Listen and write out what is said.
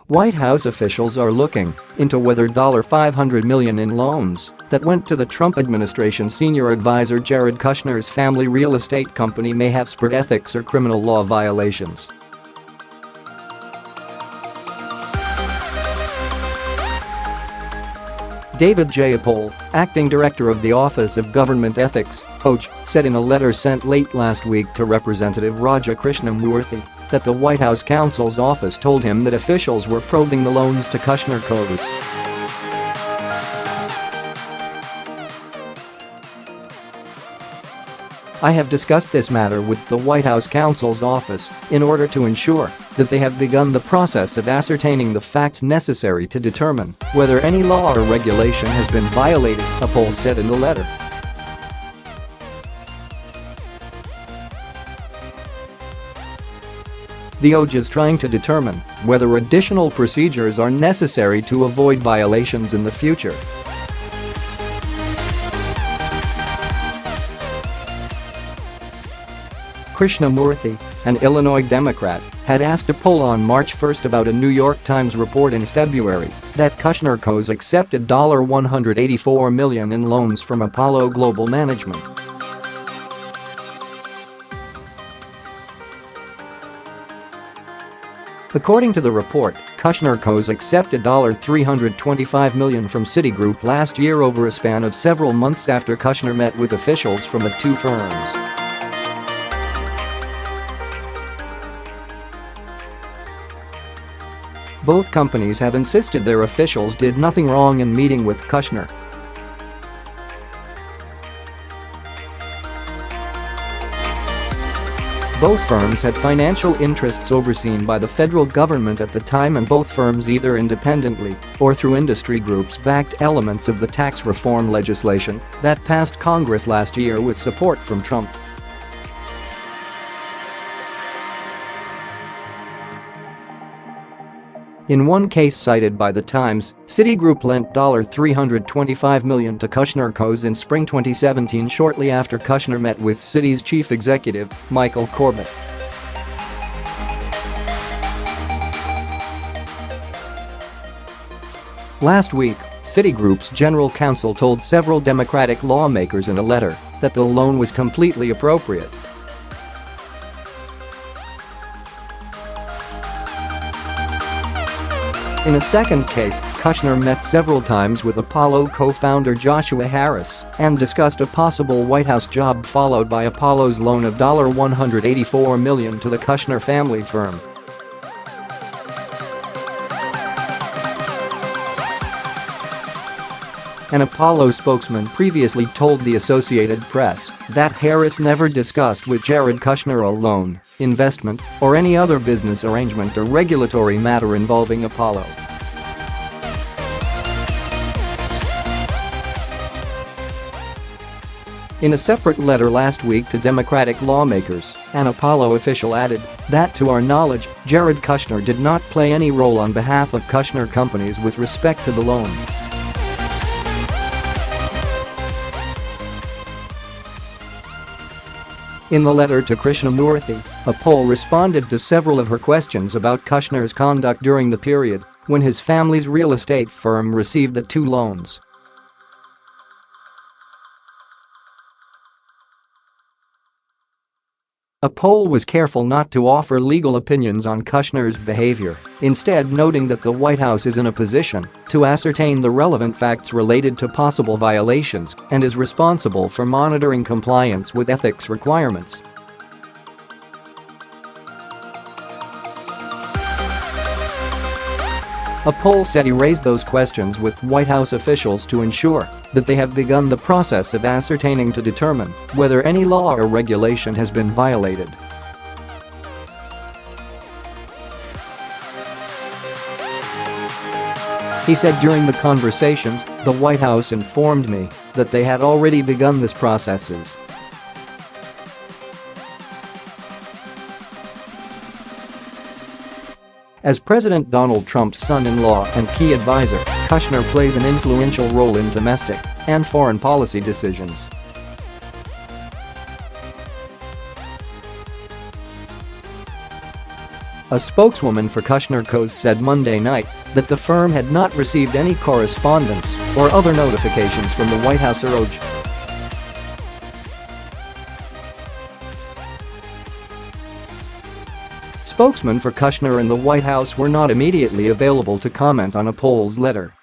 White House officials are looking into whether $500 million in loans that went to the Trump administration senior advisor Jared Kushner's family real estate company may have spurred ethics or criminal law violations. David J.Apol, acting director of the Office of Government Ethics, OJ, said in a letter sent late last week to Representative Raja Krishnamoorthi that the White House Counsel's office told him that officials were probing the loans to Kushner Cos I have discussed this matter with the White House Counsel's office in order to ensure that they have begun the process of ascertaining the facts necessary to determine whether any law or regulation has been violated, Apol said in the letter. The OJ is trying to determine whether additional procedures are necessary to avoid violations in the future. Krishnamoorthi, an Illinois Democrat, had asked Apol on March 1 about a New York Times report in February that Kushner Cos accepted $184 million in loans from Apollo Global Management. According to the report, Kushner Cos accepted $325 million from Citigroup last year over a span of several months after Kushner met with officials from the two firms. Both companies have insisted their officials did nothing wrong in meeting with Kushner. Both firms had financial interests overseen by the federal government at the time, and both firms either independently or through industry groups backed elements of the tax reform legislation that passed Congress last year with support from Trump. In one case cited by The Times, Citigroup lent $325 million to Kushner Cos in spring 2017 shortly after Kushner met with Citi's chief executive, Michael Corbat. Last week, Citigroup's general counsel told several Democratic lawmakers in a letter that the loan was completely appropriate. In a second case, Kushner met several times with Apollo co-founder Joshua Harris and discussed a possible White House job, followed by Apollo's loan of $184 million to the Kushner family firm. An Apollo spokesman previously told the Associated Press that Harris never discussed with Jared Kushner a loan, investment, or any other business arrangement or regulatory matter involving Apollo. In a separate letter last week to Democratic lawmakers, an Apollo official added that, to our knowledge, Jared Kushner did not play any role on behalf of Kushner Companies with respect to the loan. In the letter to Krishnamoorthi, Apol responded to several of her questions about Kushner's conduct during the period when his family's real estate firm received the two loans. Apol was careful not to offer legal opinions on Kushner's behavior, instead noting that the White House is in a position to ascertain the relevant facts related to possible violations and is responsible for monitoring compliance with ethics requirements. Apol said he raised those questions with White House officials to ensure that they have begun the process of ascertaining to determine whether any law or regulation has been violated. He said during the conversations, the White House informed me that they had already begun this processes. As President Donald Trump's son-in-law and key advisor, Kushner plays an influential role in domestic and foreign policy decisions. A spokeswoman for Kushner Cos said Monday night that the firm had not received any correspondence or other notifications from the White House urge. Spokesmen for Kushner and the White House were not immediately available to comment on Apol's letter.